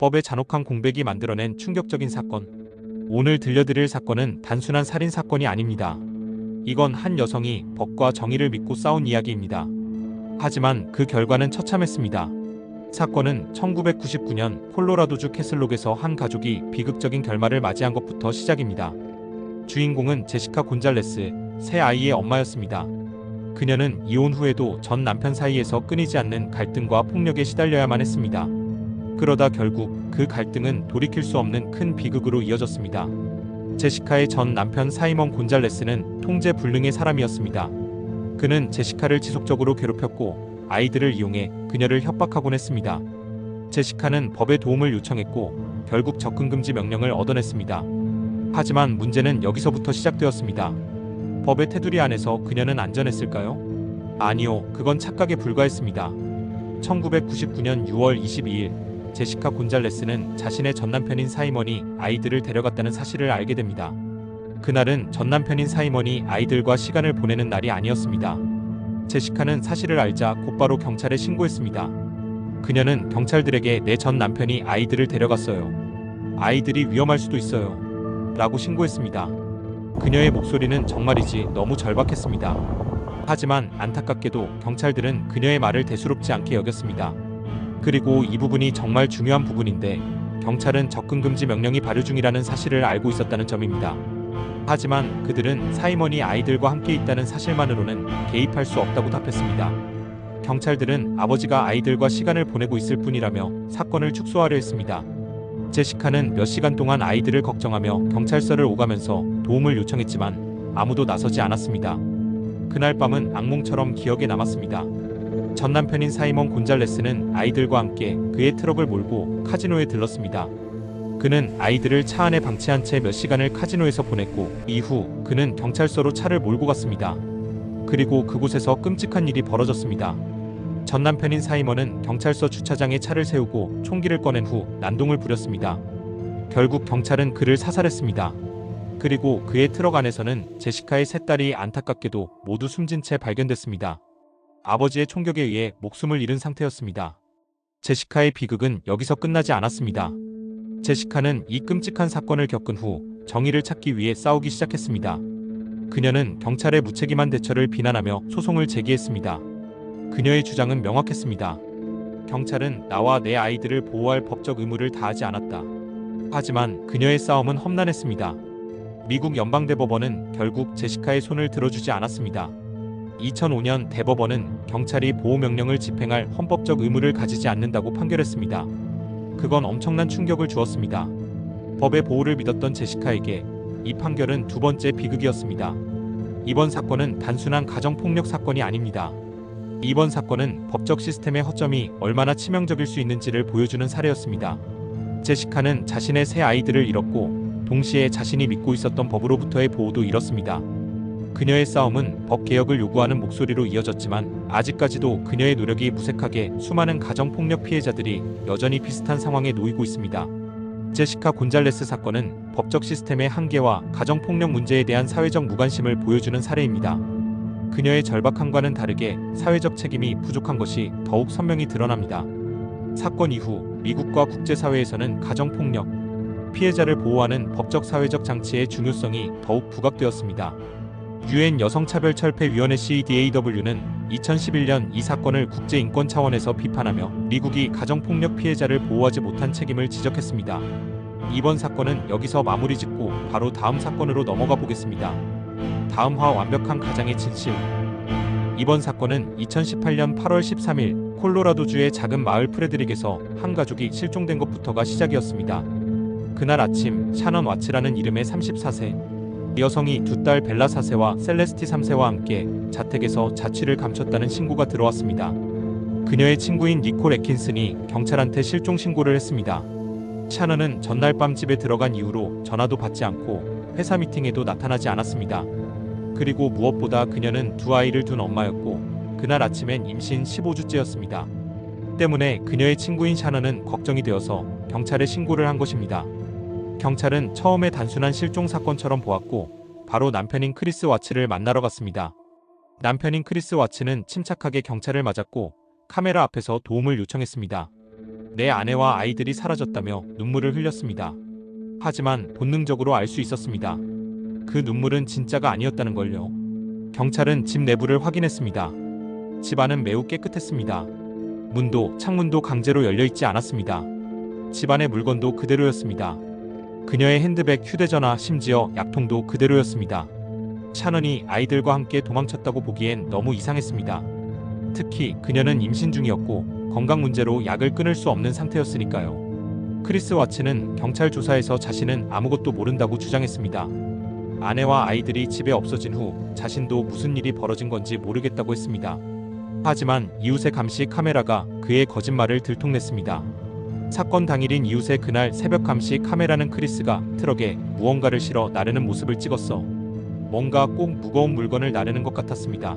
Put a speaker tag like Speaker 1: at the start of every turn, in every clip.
Speaker 1: 법의 잔혹한 공백이 만들어낸 충격적인 사건. 오늘 들려드릴 사건은 단순한 살인 사건이 아닙니다. 이건 한 여성이 법과 정의를 믿고 싸운 이야기입니다. 하지만 그 결과는 처참했습니다. 사건은 1999년 콜로라도주 캐슬록에서 한 가족이 비극적인 결말을 맞이한 것부터 시작입니다. 주인공은 제시카 곤잘레스, 세 아이의 엄마였습니다. 그녀는 이혼 후에도 전 남편 사이에서 끊이지 않는 갈등과 폭력에 시달려야만 했습니다. 그러다 결국 그 갈등은 돌이킬 수 없는 큰 비극으로 이어졌습니다. 제시카의 전 남편 사이먼 곤잘레스는 통제 불능의 사람이었습니다. 그는 제시카를 지속적으로 괴롭혔고 아이들을 이용해 그녀를 협박하곤 했습니다. 제시카는 법의 도움을 요청했고 결국 접근 금지 명령을 얻어냈습니다. 하지만 문제는 여기서부터 시작되었습니다. 법의 테두리 안에서 그녀는 안전했을까요? 아니요, 그건 착각에 불과했습니다. 1999년 6월 22일 제시카 곤잘레스는 자신의 전남편인 사이먼이 아이들을 데려갔다는 사실을 알게 됩니다. 그날은 전남편인 사이먼이 아이들과 시간을 보내는 날이 아니었습니다. 제시카는 사실을 알자 곧바로 경찰에 신고했습니다. 그녀는 경찰들에게 내 전 남편이 아이들을 데려갔어요. 아이들이 위험할 수도 있어요. 라고 신고했습니다. 그녀의 목소리는 정말이지 너무 절박했습니다. 하지만 안타깝게도 경찰들은 그녀의 말을 대수롭지 않게 여겼습니다. 그리고 이 부분이 정말 중요한 부분인데 경찰은 접근 금지 명령이 발효 중이라는 사실을 알고 있었다는 점입니다. 하지만 그들은 사이먼이 아이들과 함께 있다는 사실만으로는 개입할 수 없다고 답했습니다. 경찰들은 아버지가 아이들과 시간을 보내고 있을 뿐이라며 사건을 축소하려 했습니다. 제시카는 몇 시간 동안 아이들을 걱정하며 경찰서를 오가면서 도움을 요청했지만 아무도 나서지 않았습니다. 그날 밤은 악몽처럼 기억에 남았습니다. 전 남편인 사이먼 곤잘레스는 아이들과 함께 그의 트럭을 몰고 카지노에 들렀습니다. 그는 아이들을 차 안에 방치한 채 몇 시간을 카지노에서 보냈고 이후 그는 경찰서로 차를 몰고 갔습니다. 그리고 그곳에서 끔찍한 일이 벌어졌습니다. 전 남편인 사이먼은 경찰서 주차장에 차를 세우고 총기를 꺼낸 후 난동을 부렸습니다. 결국 경찰은 그를 사살했습니다. 그리고 그의 트럭 안에서는 제시카의 세 딸이 안타깝게도 모두 숨진 채 발견됐습니다. 아버지의 총격에 의해 목숨을 잃은 상태였습니다. 제시카의 비극은 여기서 끝나지 않았습니다. 제시카는 이 끔찍한 사건을 겪은 후 정의를 찾기 위해 싸우기 시작했습니다. 그녀는 경찰의 무책임한 대처를 비난하며 소송을 제기했습니다. 그녀의 주장은 명확했습니다. 경찰은 나와 내 아이들을 보호할 법적 의무를 다하지 않았다. 하지만 그녀의 싸움은 험난했습니다. 미국 연방대법원은 결국 제시카의 손을 들어주지 않았습니다. 2005년 대법원은 경찰이 보호명령을 집행할 헌법적 의무를 가지지 않는다고 판결했습니다. 그건 엄청난 충격을 주었습니다. 법의 보호를 믿었던 제시카에게 이 판결은 두 번째 비극이었습니다. 이번 사건은 단순한 가정폭력 사건이 아닙니다. 이번 사건은 법적 시스템의 허점이 얼마나 치명적일 수 있는지를 보여주는 사례였습니다. 제시카는 자신의 세 아이들을 잃었고 동시에 자신이 믿고 있었던 법으로부터의 보호도 잃었습니다. 그녀의 싸움은 법 개혁을 요구하는 목소리로 이어졌지만 아직까지도 그녀의 노력이 무색하게 수많은 가정폭력 피해자들이 여전히 비슷한 상황에 놓이고 있습니다. 제시카 곤잘레스 사건은 법적 시스템의 한계와 가정폭력 문제에 대한 사회적 무관심을 보여주는 사례입니다. 그녀의 절박함과는 다르게 사회적 책임이 부족한 것이 더욱 선명히 드러납니다. 사건 이후 미국과 국제사회에서는 가정폭력 피해자를 보호하는 법적 사회적 장치의 중요성이 더욱 부각되었습니다. UN 여성차별철폐위원회 CEDAW는 2011년 이 사건을 국제인권 차원에서 비판하며 미국이 가정폭력 피해자를 보호하지 못한 책임을 지적했습니다. 이번 사건은 여기서 마무리 짓고 바로 다음 사건으로 넘어가 보겠습니다. 다음화 완벽한 가장의 진실. 이번 사건은 2018년 8월 13일 콜로라도주의 작은 마을 프레드릭에서 한 가족이 실종된 것부터가 시작이었습니다. 그날 아침 샤넌 와츠라는 이름의 34세 여성이 두 딸 벨라 4세와 셀레스티 3세와 함께 자택에서 자취를 감췄다는 신고가 들어왔습니다. 그녀의 친구인 니콜 애킨슨이 경찰한테 실종 신고를 했습니다. 샤넌은 전날 밤 집에 들어간 이후로 전화도 받지 않고 회사 미팅에도 나타나지 않았습니다. 그리고 무엇보다 그녀는 두 아이를 둔 엄마였고 그날 아침엔 임신 15주째였습니다. 때문에 그녀의 친구인 샤넌은 걱정이 되어서 경찰에 신고를 한 것입니다. 경찰은 처음에 단순한 실종 사건처럼 보았고 바로 남편인 크리스 와츠를 만나러 갔습니다. 남편인 크리스 와츠는 침착하게 경찰을 맞았고 카메라 앞에서 도움을 요청했습니다. 내 아내와 아이들이 사라졌다며 눈물을 흘렸습니다. 하지만 본능적으로 알 수 있었습니다. 그 눈물은 진짜가 아니었다는 걸요. 경찰은 집 내부를 확인했습니다. 집 안은 매우 깨끗했습니다. 문도 창문도 강제로 열려 있지 않았습니다. 집안의 물건도 그대로였습니다. 그녀의 핸드백, 휴대전화, 심지어 약통도 그대로였습니다. 샤넌이 아이들과 함께 도망쳤다고 보기엔 너무 이상했습니다. 특히 그녀는 임신 중이었고 건강 문제로 약을 끊을 수 없는 상태였으니까요. 크리스 와츠는 경찰 조사에서 자신은 아무것도 모른다고 주장했습니다. 아내와 아이들이 집에 없어진 후 자신도 무슨 일이 벌어진 건지 모르겠다고 했습니다. 하지만 이웃의 감시 카메라가 그의 거짓말을 들통냈습니다. 사건 당일인 이웃의 그날 새벽 감시 카메라는 크리스가 트럭에 무언가를 실어 나르는 모습을 찍었어. 뭔가 꼭 무거운 물건을 나르는 것 같았습니다.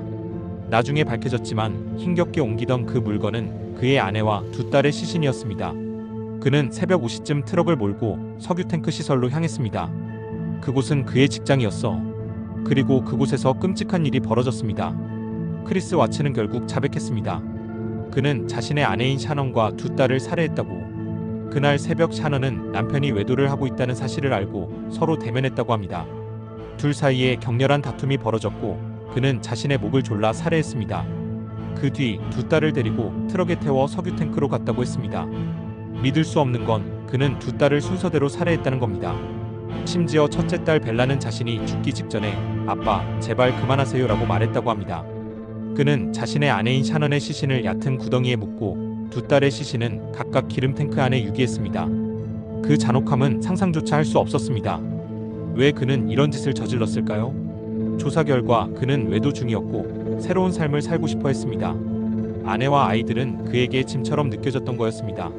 Speaker 1: 나중에 밝혀졌지만 힘겹게 옮기던 그 물건은 그의 아내와 두 딸의 시신이었습니다. 그는 새벽 5시쯤 트럭을 몰고 석유 탱크 시설로 향했습니다. 그곳은 그의 직장이었어. 그리고 그곳에서 끔찍한 일이 벌어졌습니다. 크리스 와츠는 결국 자백했습니다. 그는 자신의 아내인 샤넌과 두 딸을 살해했다고. 그날 새벽 샤넌은 남편이 외도를 하고 있다는 사실을 알고 서로 대면했다고 합니다. 둘 사이에 격렬한 다툼이 벌어졌고 그는 자신의 목을 졸라 살해했습니다. 그 뒤 두 딸을 데리고 트럭에 태워 석유 탱크로 갔다고 했습니다. 믿을 수 없는 건 그는 두 딸을 순서대로 살해했다는 겁니다. 심지어 첫째 딸 벨라는 자신이 죽기 직전에 아빠 제발 그만하세요라고 말했다고 합니다. 그는 자신의 아내인 샤넌의 시신을 얕은 구덩이에 묻고 두 딸의 시신은 각각 기름 탱크 안에 유기했습니다. 그 잔혹함은 상상조차 할 수 없었습니다. 왜 그는 이런 짓을 저질렀을까요? 조사 결과 그는 외도 중이었고 새로운 삶을 살고 싶어 했습니다. 아내와 아이들은 그에게 짐처럼 느껴졌던 거였습니다.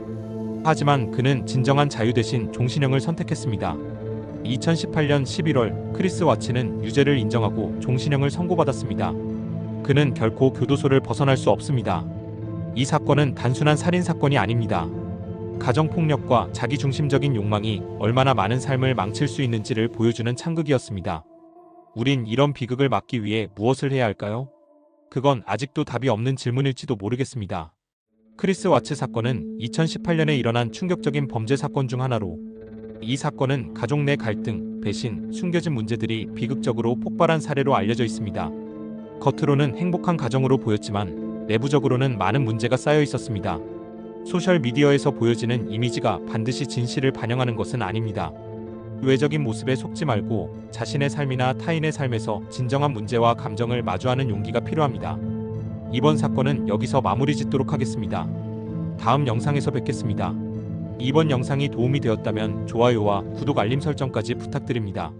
Speaker 1: 하지만 그는 진정한 자유 대신 종신형을 선택했습니다. 2018년 11월 크리스 와츠는 유죄를 인정하고 종신형을 선고받았습니다. 그는 결코 교도소를 벗어날 수 없습니다. 이 사건은 단순한 살인 사건이 아닙니다. 가정폭력과 자기중심적인 욕망이 얼마나 많은 삶을 망칠 수 있는지를 보여주는 찬극이었습니다. 우린 이런 비극을 막기 위해 무엇을 해야 할까요? 그건 아직도 답이 없는 질문일지도 모르겠습니다. 크리스 와츠 사건은 2018년에 일어난 충격적인 범죄 사건 중 하나로, 이 사건은 가족 내 갈등, 배신, 숨겨진 문제들이 비극적으로 폭발한 사례로 알려져 있습니다. 겉으로는 행복한 가정으로 보였지만 내부적으로는 많은 문제가 쌓여 있었습니다. 소셜미디어에서 보여지는 이미지가 반드시 진실을 반영하는 것은 아닙니다. 외적인 모습에 속지 말고 자신의 삶이나 타인의 삶에서 진정한 문제와 감정을 마주하는 용기가 필요합니다. 이번 사건은 여기서 마무리 짓도록 하겠습니다. 다음 영상에서 뵙겠습니다. 이번 영상이 도움이 되었다면 좋아요와 구독 알림 설정까지 부탁드립니다.